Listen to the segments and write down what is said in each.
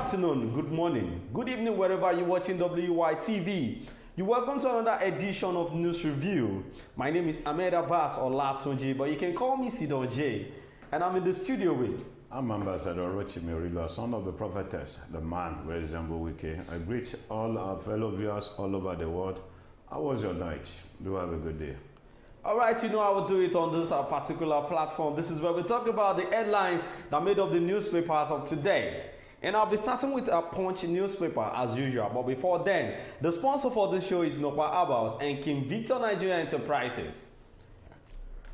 afternoon, good morning, good evening, wherever you're watching WYTV. You're welcome to another edition of News Review. My name is Ahmed Abbas or Latunji, but you can call me Sidon J. And I'm in the studio with... I'm Ambassador Rochi Merilo, son of the prophetess, the man who resembles Wiki. I greet all our fellow viewers all over the world. How was your night? Do have a good day. All right, you know I will do it on this particular platform. This is where we talk about the headlines that made up the newspapers of today. And I'll be starting with a Punch newspaper as usual. But before then, the sponsor for this show is Nokpa Abals and King Victor Nigeria Enterprises.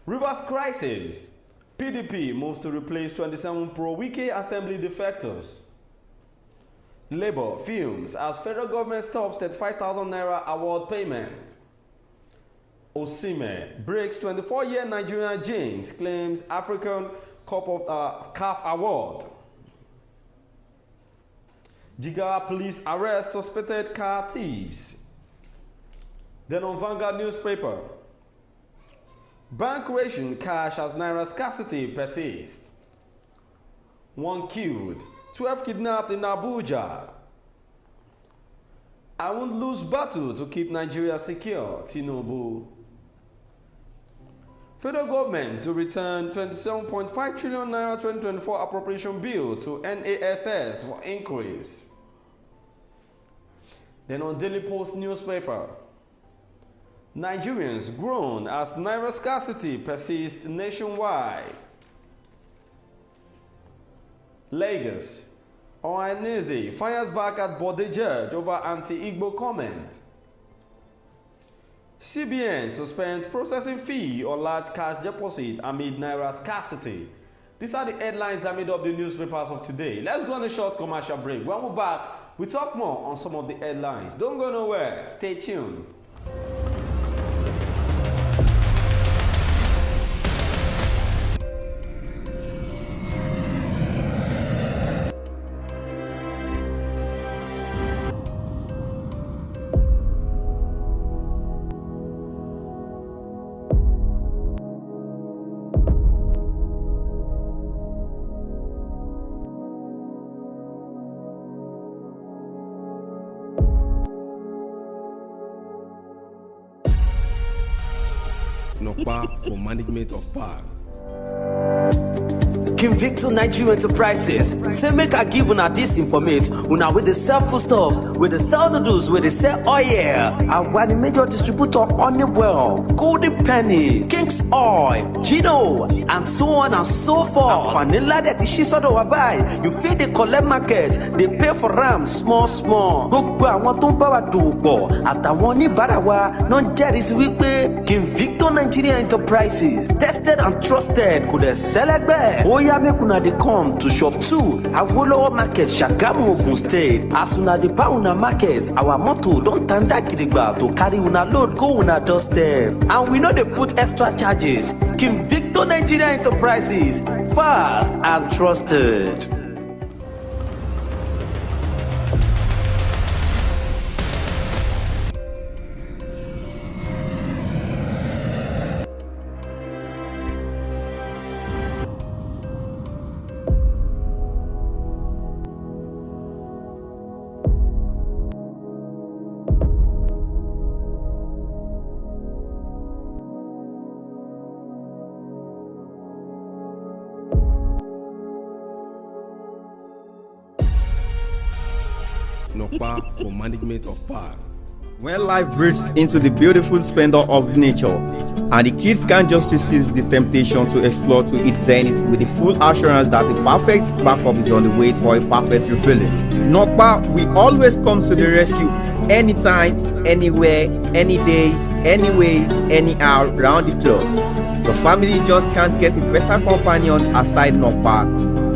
Rivers crisis. PDP moves to replace 27 pro-Wike Assembly defectors. Labour fumes as federal government stops at 5,000 Naira award payment. Osime breaks 24-year Nigerian jinx, claims African Cup of CAF award. Jigawa police arrest suspected car thieves. Then on Vanguard newspaper, bank ration cash as Naira scarcity persists. 1 killed, 12 kidnapped in Abuja. I won't lose battle to keep Nigeria secure, Tinubu. Federal government to return 27.5 trillion Naira 2024 appropriation bill to NASS for increase. Then on Daily Post newspaper, Nigerians groan as Naira scarcity persists nationwide. Lagos, Ohaneze fires back at Bode Judge over anti-Igbo comment. CBN suspends processing fee on large cash deposit amid Naira scarcity. These are the headlines that made up the newspapers of today. Let's go on a short commercial break. When we're back, we talk more on some of the headlines. Don't go nowhere. Stay tuned. Nokpa for management of power. King Victor Nigeria Enterprises say make I give una this informate una with the sell foodstuffs, with the sell noodles, with the sell oil, and we the major distributor Honeywell, Golden Penny, King's Oil, Gino, and so on and so forth. Vanilla that is she sort of buy, you feed the collect market, they pay for ram small. Gbogbo àwọn tó ń bá wa dòwò pọ̀ àtàwọn oníbàárà wa náà jẹ́rìí wípé King Victor Nigeria Enterprises tested and trusted kò dẹ̀ sẹ́lẹ̀gbẹ́. Oya make una dey come to shop 2 Awolowo Market, Shagamu, Ogun State. As una dey buy una market, our motto don tanda gidigba to carry una load go una doorstep. And we no dey put extra charges. King Victor Nigeria Enterprises, fast and trusted. Nokpa for management of power. When life breaks into the beautiful splendor of nature, and the kids can't just resist the temptation to explore to its zenith with the full assurance that the perfect backup is on the way for a perfect refilling. Nokpa, we always come to the rescue anytime, anywhere, any day, anyway, anyhow, round the clock. The family just can't get a better companion aside Nokpa.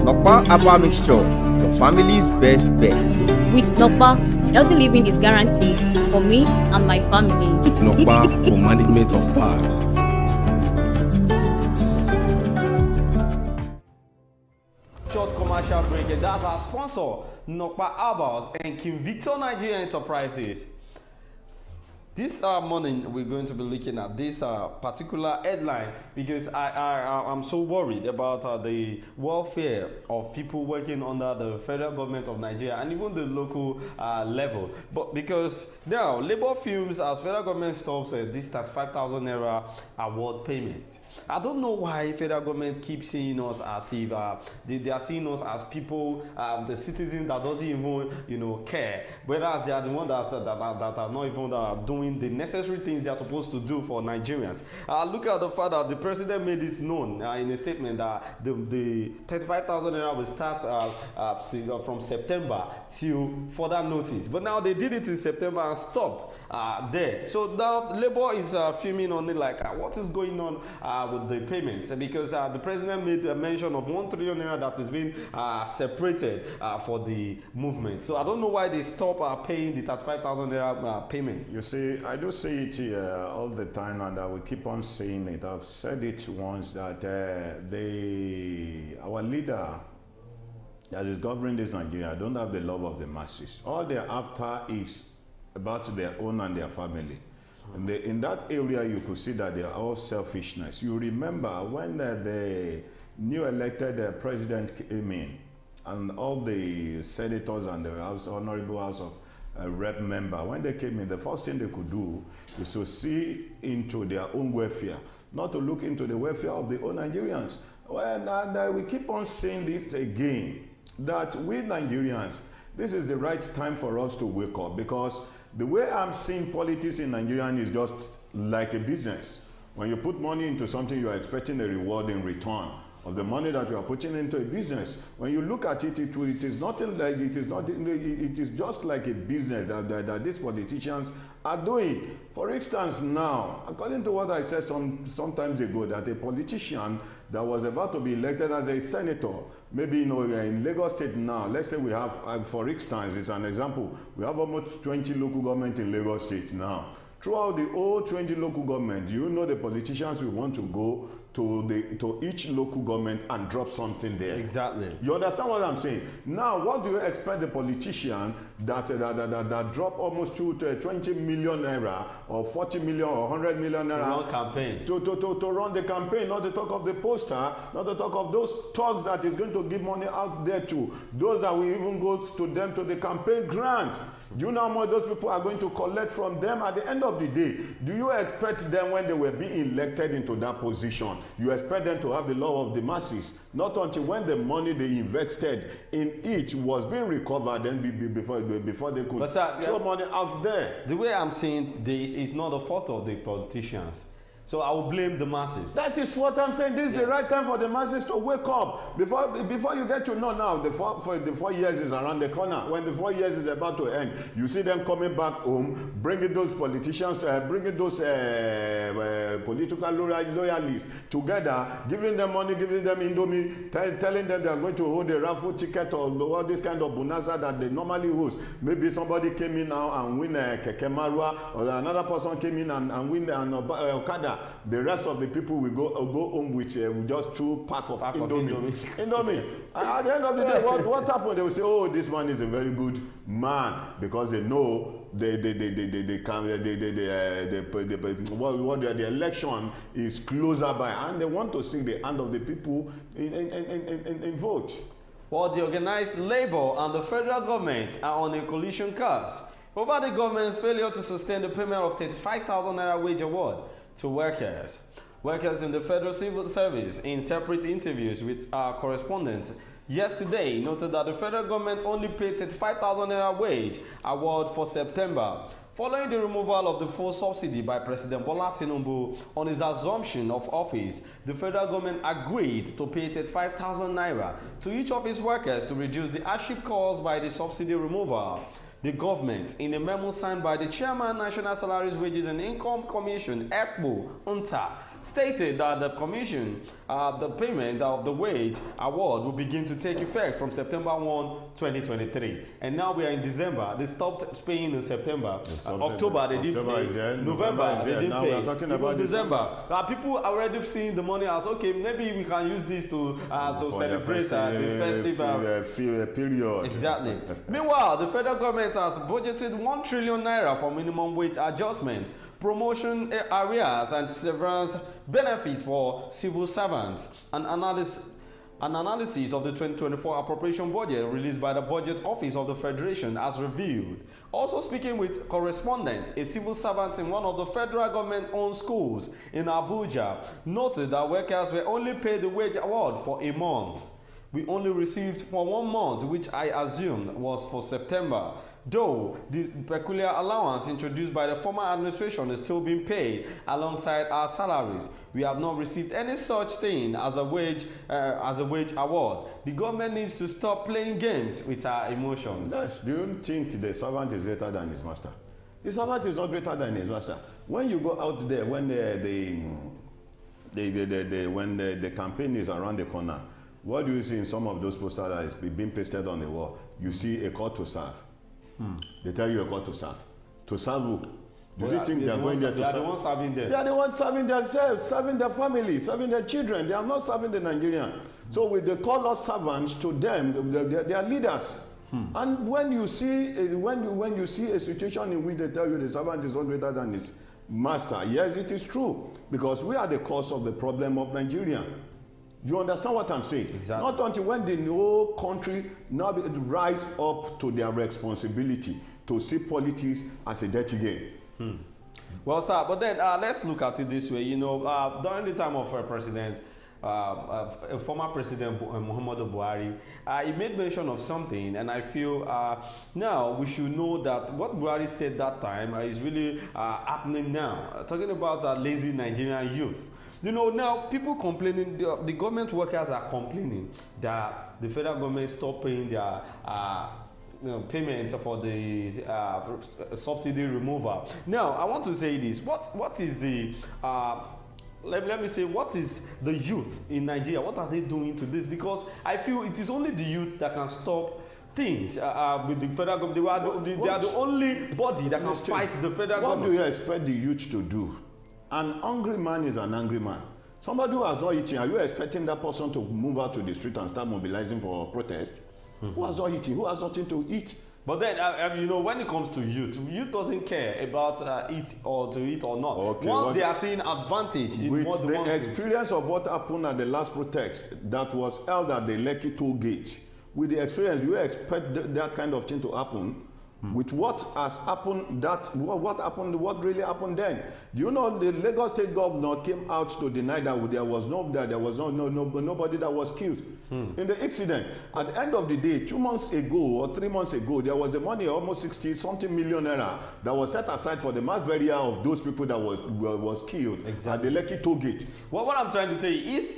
Nokpa Abba Mixture, the family's best bet. With Nokpa, healthy living is guaranteed for me and my family. Nokpa for management of power. Short commercial break, and that's our sponsor, Nokpa Abals and King Victor Nigeria Enterprises. This morning we're going to be looking at this particular headline because I'm so worried about the welfare of people working under the federal government of Nigeria and even the local level. But because now Labour fumes as federal government stops this 35,000 naira award payment. I don't know why federal government keeps seeing us as if they are seeing us as people, the citizens that doesn't even care, whereas they are the ones that are not even doing the necessary things they are supposed to do for Nigerians. Look at the fact that the president made it known in a statement that the 35,000 naira will start from September till further notice. But now they did it in September and stopped there. So now Labour is fuming on it like, what is going on with the payments? Because the president made a mention of 1 trillion naira that is being separated for the movement. So I don't know why they stop paying the 35,000 naira payment. You see, I do say it all the time, and I will keep on saying it. I've said it once that our leader that is governing this Nigeria don't have the love of the masses. All they're after is about their own and their family. And in that area, you could see that they are all selfishness. You remember when the new elected president came in, and all the senators and the Honorable House of Rep member, when they came in, the first thing they could do is to see into their own welfare, not to look into the welfare of the own Nigerians. Well, and we keep on saying this again, that we Nigerians, this is the right time for us to wake up, because the way I'm seeing politics in Nigeria is just like a business. When you put money into something, you are expecting a reward in return of the money that you are putting into a business. When you look at it, it is nothing like it is just like a business that these politicians are doing. For instance, now, according to what I said sometimes ago, that a politician that was about to be elected as a senator, maybe in Lagos State now, let's say we have, for instance, it's an example, we have almost 20 local government in Lagos State now. Throughout the whole 20 local government, you know the politicians will want to go to each local government and drop something there. Exactly. You understand what I'm saying? Now, what do you expect the politician that drop almost 20 million naira or 40 million or 100 million naira to run campaign, to run the campaign, not to talk of the poster, not to talk of those thugs that is going to give money out there to those that will even go to them to the campaign grant. Do you know how much those people are going to collect from them at the end of the day? Do you expect them, when they were being elected into that position, you expect them to have the love of the masses? Not until when the money they invested in each was being recovered, then before they could throw money out there. The way I'm saying this is not the fault of the politicians. So I will blame the masses. That is what I'm saying. This is the right time for the masses to wake up. Before you get to know now, the 4 years is around the corner. When the 4 years is about to end, you see them coming back home, bringing those politicians, bringing those political loyalists together, giving them money, giving them indomie, telling them they are going to hold a raffle ticket or all this kind of bonanza that they normally host. Maybe somebody came in now and win a Keke Marwa, or another person came in and win an Okada. The rest of the people will go home with just 2 pack of indomie. Indomie. At the end of the day, what happened? They will say, "Oh, this man is a very good man," because they know the election is closer by, and they want to see the hand of the people in vote. Well, the organized labor and the federal government are on a collision course over the government's failure to sustain the payment of 35,000 naira wage award to workers. Workers in the federal civil service, in separate interviews with our correspondents yesterday, noted that the federal government only paid 35,000 naira wage award for September, following the removal of the full subsidy by President Bola Tinubu on his assumption of office. The federal government agreed to pay 35,000 naira to each of its workers to reduce the hardship caused by the subsidy removal. The government, in a memo signed by the Chairman, National Salaries, Wages and Income Commission, ECBO, UNTA, stated that the commission the payment of the wage award will begin to take effect from September 1, 2023. And now we are in December. They stopped paying in September. October, they didn't pay. November, they didn't pay. Now we are talking about December. People are already seeing the money as, okay, maybe we can use this to celebrate the festive period. Exactly. Meanwhile, the federal government has budgeted 1 trillion naira for minimum wage adjustments, promotion areas, and severance benefits for civil servants. An analysis of the 2024 appropriation budget released by the Budget Office of the Federation has revealed. Also speaking with correspondents, a civil servant in one of the federal government-owned schools in Abuja noted that workers were only paid the wage award for a month. We only received for 1 month, which I assumed was for September. Though the peculiar allowance introduced by the former administration is still being paid alongside our salaries, we have not received any such thing as a wage award. The government needs to stop playing games with our emotions. Yes. Do you think the servant is greater than his master? The servant is not greater than his master. When you go out there, when the campaign is around the corner, what do you see in some of those posters that is being pasted on the wall? You see a call to serve. They tell you a call to serve. To serve who? Do you think they are going there to serve? They are the ones serving them. They are the ones serving themselves, serving their family, serving their children. They are not serving the Nigerian. So with the call of servants to them, they are leaders. And when you see when you see a situation in which they tell you the servant is not greater than his master, yes, it is true, because we are the cause of the problem of Nigeria. You understand what I'm saying? Exactly. Not until when the whole country now rise up to their responsibility to see politics as a dirty game. Well, sir, but then let's look at it this way. You know, during the time of former President Muhammadu Buhari, he made mention of something, and I feel now we should know that what Buhari said that time is really happening now. Talking about lazy Nigerian youth. You know, now people complaining, the government workers are complaining that the federal government stopped paying their payments for the subsidy removal. Now, I want to say this. What is the let me say, what is the youth in Nigeria? What are they doing to this? Because I feel it is only the youth that can stop things with the federal government. They are the only body that can fight the federal government. What do you expect the youth to do? An angry man is an angry man. Somebody who has not eaten, are you expecting that person to move out to the street and start mobilizing for protest? Who has not eaten? Who has nothing to eat? But then, you know, when it comes to youth doesn't care about eat or not. Okay, once they are seeing advantage in what they want to do. With the experience of what happened at the last protest that was held at the Lekki toll gate, with the experience, you expect that kind of thing to happen? With what has happened, what really happened then? Do you know the Lagos State governor came out to deny that there was nobody that was killed in the incident. At the end of the day, 2 months ago or 3 months ago, there was a money almost 60-something million naira that was set aside for the mass burial of those people that was killed at the Lekki toll gate. Well, what I'm trying to say is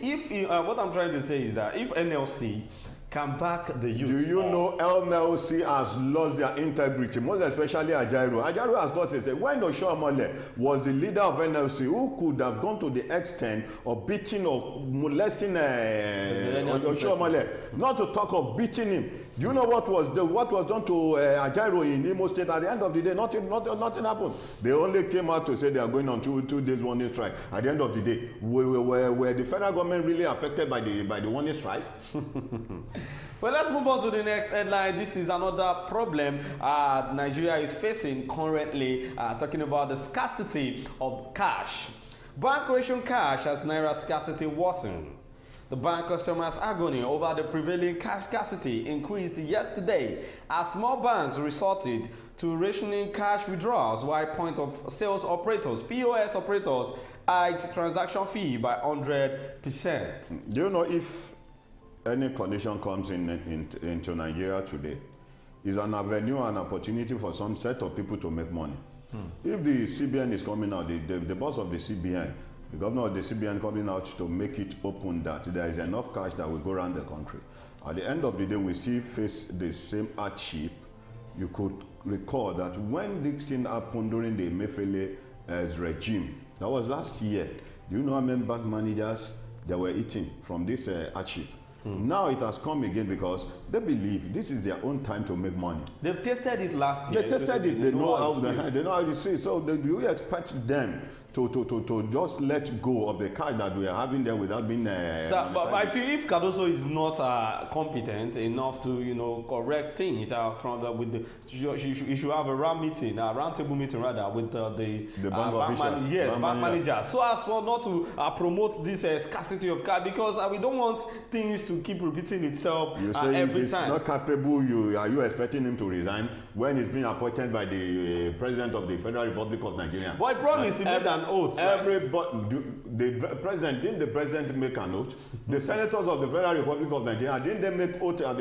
that if NLC can back the youth. Do you know NLC has lost their integrity, most especially Ajaero? Ajaero has lost his integrity. When Oshiomhole was the leader of NLC, who could have gone to the extent of beating or molesting Oshiomhole, not to talk of beating him. Do you know what was done to Ajaero in Imo State? At the end of the day, nothing happened. They only came out to say they are going on two days warning strike. At the end of the day, were the federal government really affected by the warning strike? Well, let's move on to the next headline. This is another problem Nigeria is facing currently, talking about the scarcity of cash. Bank ration cash as Naira scarcity worsened. The bank customers' agony over the prevailing cash scarcity increased yesterday as more banks resorted to rationing cash withdrawals, while point of sales operators, POS operators, hiked transaction fee by 100%. Do you know if any condition comes into Nigeria today, is an avenue and opportunity for some set of people to make money? If the CBN is coming out, the boss of the CBN, the governor of the CBN coming out to make it open that there is enough cash that will go around the country. At the end of the day, we still face the same hardship. You could recall that when this thing happened during the Emefiele's regime, that was last year. Do you know how many bank managers they were eating from this hardship. Now it has come again because they believe this is their own time to make money. They've tested it last year. They tested it. They know how it feels. So do you expect them to just let go of the card that we are having there without being but I feel if Cardoso is not competent enough to correct things from the, with the you should have a round table meeting rather with the bank officials, bank managers, so as for not to promote this scarcity of card, because we don't want things to keep repeating itself every time. Not capable, are you expecting him to resign when he's been appointed by the president of the Federal Republic of Nigeria? But he promised to make an oath. Didn't the president make an oath? The senators of the Federal Republic of Nigeria, didn't they make oath at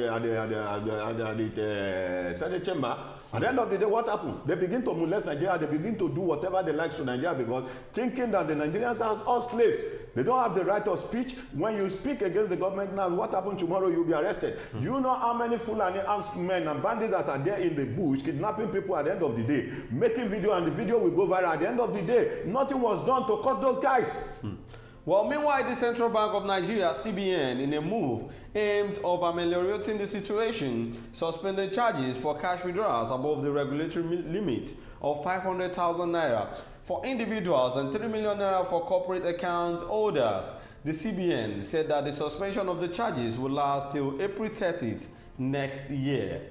the Senate chamber? At the end of the day, what happened? They begin to molest Nigeria. They begin to do whatever they like to Nigeria because thinking that the Nigerians are all slaves. They don't have the right of speech. When you speak against the government now, what happened tomorrow? You'll be arrested. Do you know how many Fulani armed men and bandits that are there in the bush kidnapping people at the end of the day, making video, and the video will go viral at the end of the day? Nothing was done to cut those guys. Well, meanwhile, the Central Bank of Nigeria, CBN, in a move aimed of ameliorating the situation, suspended charges for cash withdrawals above the regulatory limit of 500,000 naira for individuals and 3 million naira for corporate account holders. The CBN said that the suspension of the charges will last till April 30th next year.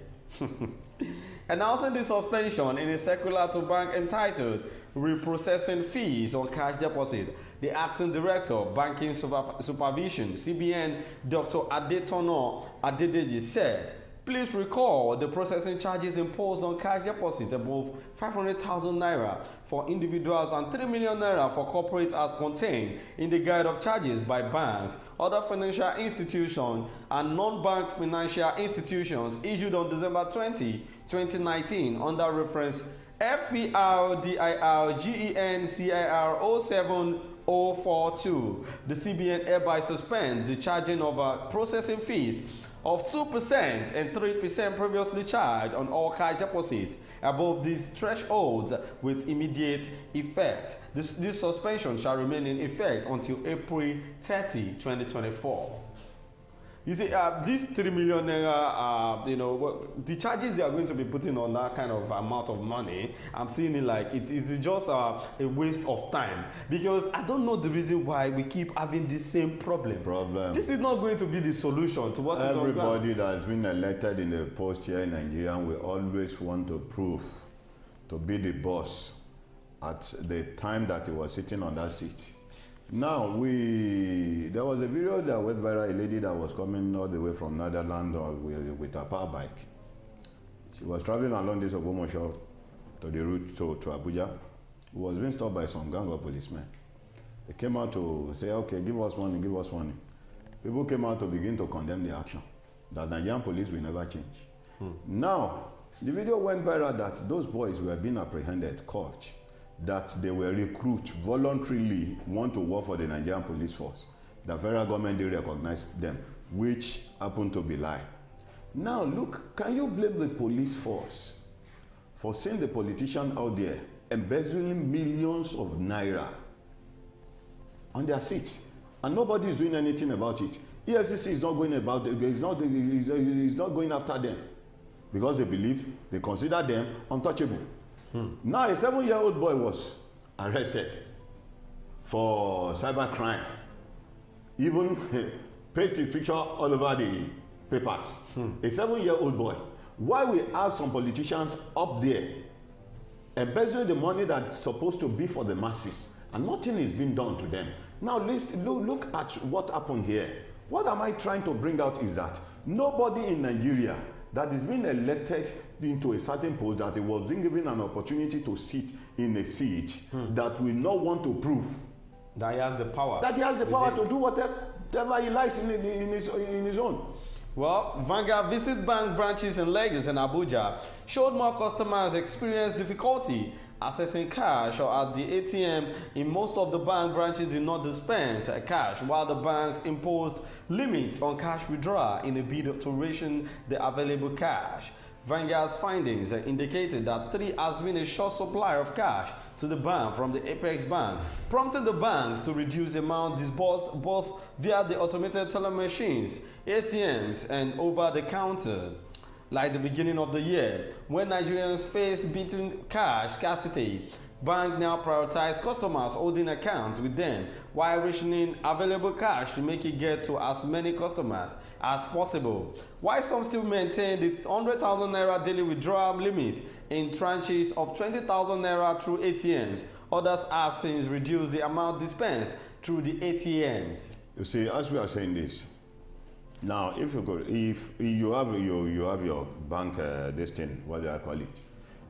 Announcing the suspension in a circular to bank entitled Reprocessing Fees on Cash Deposit, the acting director of Banking Supervision, CBN, Dr. Adetono Adedeji, said, please recall the processing charges imposed on cash deposit above 500,000 naira for individuals and 3 million naira for corporates as contained in the guide of charges by banks, other financial institutions, and non-bank financial institutions issued on December 20, 2019 under reference FPRDIRGENCIR 07042. The CBN hereby suspends the charging of processing fees of 2% and 3% previously charged on all cash deposits above these thresholds with immediate effect. This suspension shall remain in effect until April 30, 2024. You see, these 3 million naira, the charges they are going to be putting on that kind of amount of money, I'm seeing it like it's just a waste of time, because I don't know the reason why we keep having this same problem. This is not going to be the solution to what everybody that has been elected in the post here in Nigeria will always want to prove to be the boss at the time that he was sitting on that seat. Now, there was a video that went viral, a lady that was coming all the way from Netherlands with a power bike. She was traveling along this Ogbomoso to the route to Abuja. She was being stopped by some gang of policemen. They came out to say, okay, give us money, give us money. People came out to begin to condemn the action, that Nigerian police will never change. Now, the video went viral that those boys were being apprehended, caught, that they were recruited voluntarily, want to work for the Nigerian police force. The federal government did recognize them, which happened to be lie. Now look, can you blame the police force for seeing the politician out there embezzling millions of naira on their seat, and nobody is doing anything about it? EFCC is not going about it, is not going after them because they consider them untouchable. Now a 7-year-old boy was arrested for cybercrime, even pasted his picture all over the papers. A 7-year-old boy. Why we have some politicians up there embezzling the money that's supposed to be for the masses, and nothing is being done to them? Now look at what happened here. What am I trying to bring out is that nobody in Nigeria that is being elected into a certain post, that he was being given an opportunity to sit in a seat, that will not want to prove that he has the power. That he has the power to do whatever he likes in his own. Well, Vanguard visit bank branches in Lagos and Abuja showed more customers experience difficulty accessing cash or at the ATM. In most of the bank branches did not dispense cash, while the banks imposed limits on cash withdrawal in a bid to ration the available cash. Vanguard's findings indicated that 3 has been a short supply of cash to the bank from the Apex Bank, prompting the banks to reduce the amount disbursed both via the automated teller machines, ATMs, and over the counter. Like the beginning of the year, when Nigerians faced beating cash scarcity, banks now prioritize customers holding accounts with them while rationing available cash to make it get to as many customers as possible. While some still maintain its 100,000 naira daily withdrawal limit in tranches of 20,000 naira through ATMs, others have since reduced the amount dispensed through the ATMs. You see, as we are saying this, now if you have your bank this thing, what do I call it?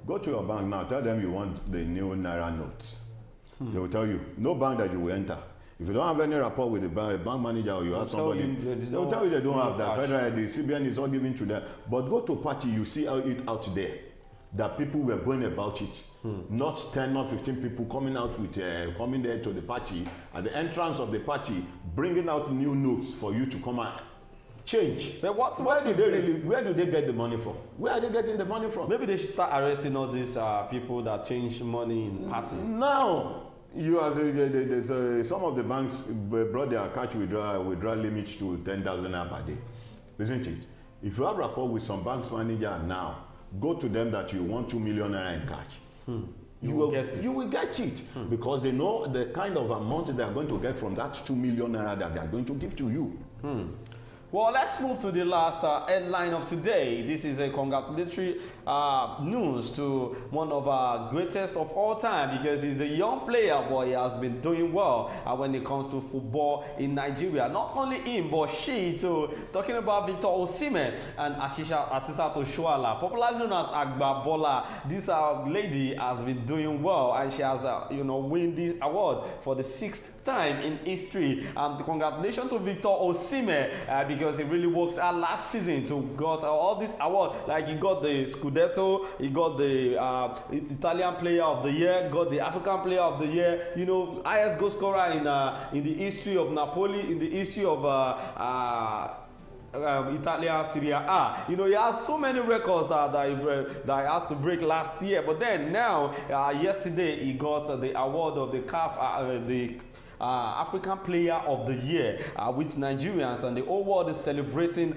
Go to your bank now, tell them you want the new Naira notes. They will tell you, no bank that you will enter. If you don't have any rapport with the bank manager or you have somebody, they will tell you they don't have that. Federal, the CBN is not giving to them. But go to party, you see it out there. That people were going about it. Not 10 or 15 people coming out with, coming there to the party, at the entrance of the party, bringing out new notes for you to come out. Change. But where do they get the money from? Where are they getting the money from? Maybe they should start arresting all these people that change money in parties. Now, you are some of the banks brought their cash withdrawal limits to 10,000 naira per day, isn't it? If you have rapport with some banks manager now, go to them that you want 2 million naira in cash. You will get it because they know the kind of amount they are going to get from that 2 million naira that they are going to give to you. Well, let's move to the last headline of today. This is a congratulatory news to one of our greatest of all time because he's a young player, but he has been doing well when it comes to football in Nigeria. Not only him, but she too. Talking about Victor Osimhen and Asisat Oshoala, popularly known as Agba Bola. This lady has been doing well, and she has, win this award for the 6th time in history. And congratulations to Victor Osimhen because he really worked hard last season to got all this award. Like he got the Scudetto, he got the Italian Player of the Year, got the African Player of the Year. Highest goal scorer in the history of Napoli, in the history of Italia Serie A. He has so many records that he has to break last year. But then now, yesterday, he got the award of the CAF, African Player of the Year, which Nigerians and the whole world is celebrating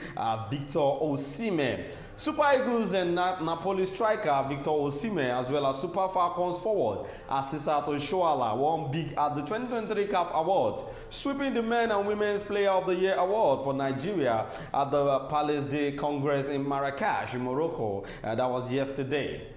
Victor Osimhen. Super Eagles and Napoli striker Victor Osimhen, as well as Super Falcons forward Asisat Oshoala, won big at the 2023 CAF Awards, sweeping the Men and Women's Player of the Year award for Nigeria at the Palace Day Congress in Marrakesh, in Morocco. That was yesterday.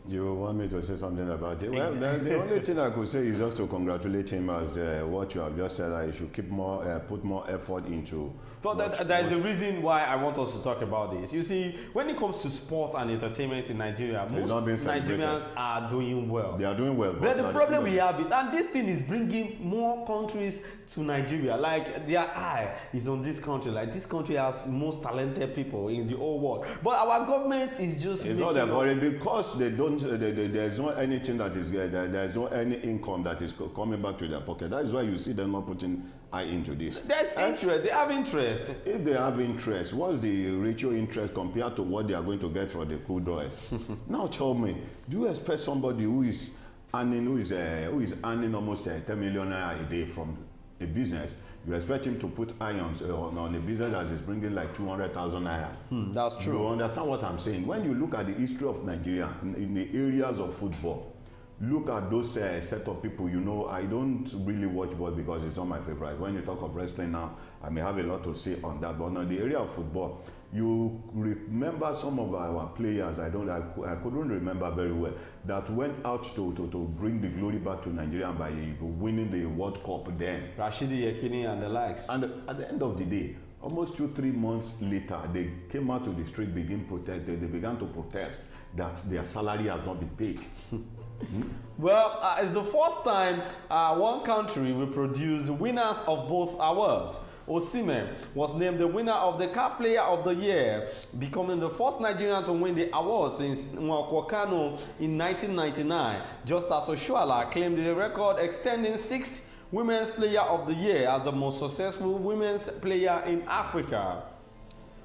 You want me to say something about it? Well, the only thing I could say is just to congratulate him as what you have just said, that he should keep put more effort into. But there's a reason why I want us to talk about this. You see, when it comes to sport and entertainment in Nigeria, most Nigerians are doing well. They are doing well. But the problem we have is, and this thing is bringing more countries to Nigeria. Like their eye is on this country. Like this country has most talented people in the whole world. But our government is just. It's not that because they don't. There's no anything that is there's no any income that is coming back to their pocket. That is why you see them not putting eye into this. There's interest. They have interest. If they have interest, what's the ratio interest compared to what they are going to get for the crude oil? Now tell me, do you expect somebody who is earning almost 10 million naira a day from a business? You expect him to put irons on a business that is bringing like 200,000 naira. That's true. You understand what I'm saying? When you look at the history of Nigeria in the areas of football, look at those set of people. I don't really watch ball because it's not my favorite. When you talk of wrestling now, I may have a lot to say on that. But on the area of football, you remember some of our players, I couldn't remember very well, that went out to bring the glory back to Nigeria by winning the World Cup then. Rashidi Yekini and the likes. And at the end of the day, almost 2-3 months later, they came out to the street, they began to protest that their salary has not been paid. Well, it's the first time one country will produce winners of both awards. Osimhen was named the winner of the CAF Player of the Year, becoming the first Nigerian to win the award since Nwankwo Kanu in 1999, just as Oshoala claimed the record, extending 6th Women's Player of the Year as the most successful women's player in Africa.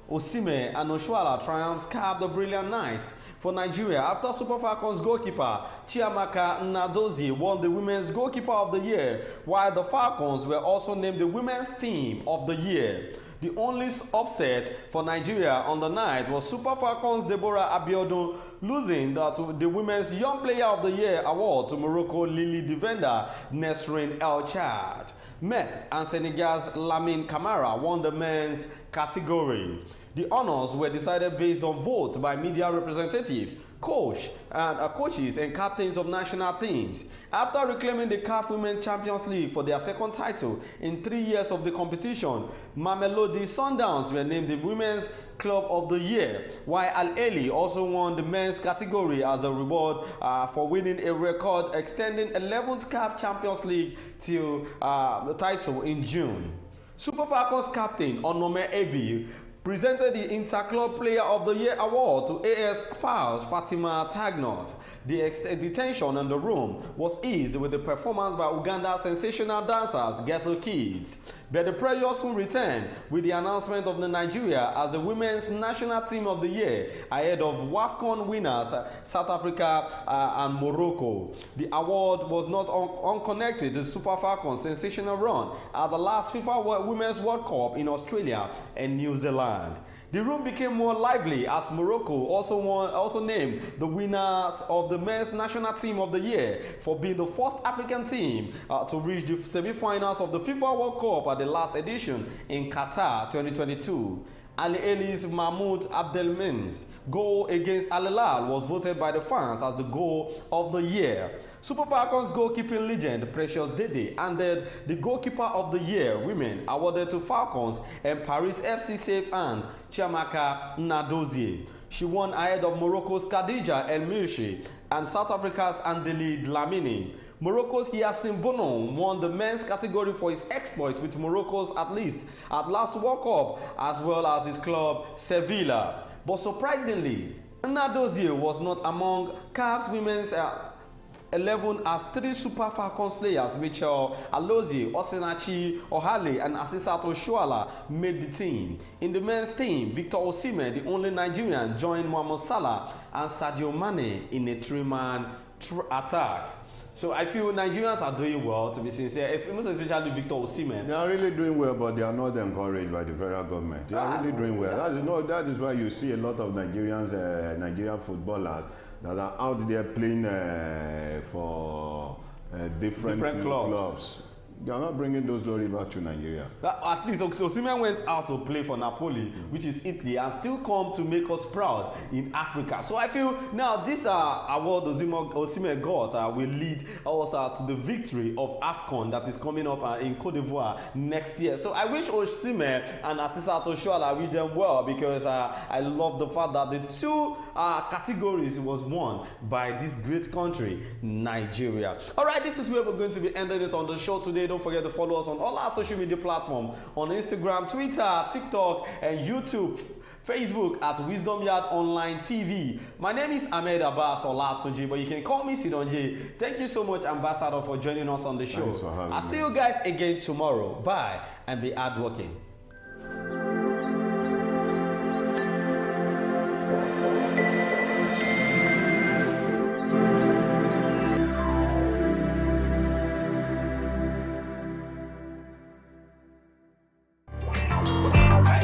Osimhen and Oshoala triumphs carved a brilliant night for Nigeria after Super Falcons goalkeeper Chiamaka Nnadozie won the Women's Goalkeeper of the Year, while the Falcons were also named the Women's Team of the Year. The only upset for Nigeria on the night was Super Falcons Deborah Abiodun losing the Women's Young Player of the Year award to Morocco Lily defender Nesrin El Chad. Met and Senegal's Lamine Camara won the men's category. The honors were decided based on votes by media representatives, coaches and captains of national teams. After reclaiming the CAF Women's Champions League for their second title in 3 years of the competition, Mamelodi Sundowns were named the Women's Club of the Year, while Al Ahly also won the men's category as a reward for winning a record extending 11th CAF Champions League till the title in June. Super Falcons captain Onome Ebi presented the Interclub Player of the Year award to AS FAR's Fatima Tagnot. The tension in the room was eased with the performance by Uganda's sensational dancers Ghetto Kids. But the pressure soon returned with the announcement of Nigeria as the Women's National Team of the Year ahead of WAFCON winners South Africa and Morocco. The award was not unconnected to Super Falcons' sensational run at the last FIFA Women's World Cup in Australia and New Zealand. The room became more lively as Morocco also named the winners of the Men's National Team of the Year for being the first African team to reach the semi-finals of the FIFA World Cup at the last edition in Qatar 2022. Al Ahly's Mahmoud Abdelmin's goal against Al Hilal was voted by the fans as the goal of the year. Super Falcons goalkeeping legend Precious Dede handed the Goalkeeper of the Year women awarded to Falcons and Paris FC safe hand Chiamaka Nnadozie. She won ahead of Morocco's Khadija El Mirshi and South Africa's Andeli Dlamini. Morocco's Yassin Bono won the men's category for his exploits with Morocco's at last World Cup as well as his club Sevilla. But surprisingly, Nnadozie was not among CAF's women's 11 as 3 Super Falcons players, Michel Alozie, Osinachi Ohale and Asisat Oshoala made the team. In the men's team, Victor Osimhen, the only Nigerian, joined Mohamed Salah and Sadio Mane in a 3-man attack. So I feel Nigerians are doing well, to be sincere, most especially Victor Osimhen. They are really doing well, but they are not encouraged by the federal government. They are really doing well. That is why you see a lot of Nigerians, Nigerian footballers that are out there playing for different clubs. They are not bringing those glory back to Nigeria. At least Osimhen went out to play for Napoli, which is Italy, and still come to make us proud in Africa. So I feel now this award Osimhen got will lead us to the victory of AFCON that is coming up in Cote d'Ivoire next year. So I wish Osimhen and Asisat Oshoala, I wish them well, because I love the fact that the 2 categories was won by this great country, Nigeria. All right, this is where we're going to be ending it on the show today. Don't forget to follow us on all our social media platforms on Instagram, Twitter, TikTok, and YouTube. Facebook at Wisdom Yard Online TV. My name is Ahmed Abbas Olatunji, but you can call me Sidonji. Thank you so much, Ambassador, for joining us on the show. Thanks for having me. I'll see you guys again tomorrow. Bye, and be hardworking.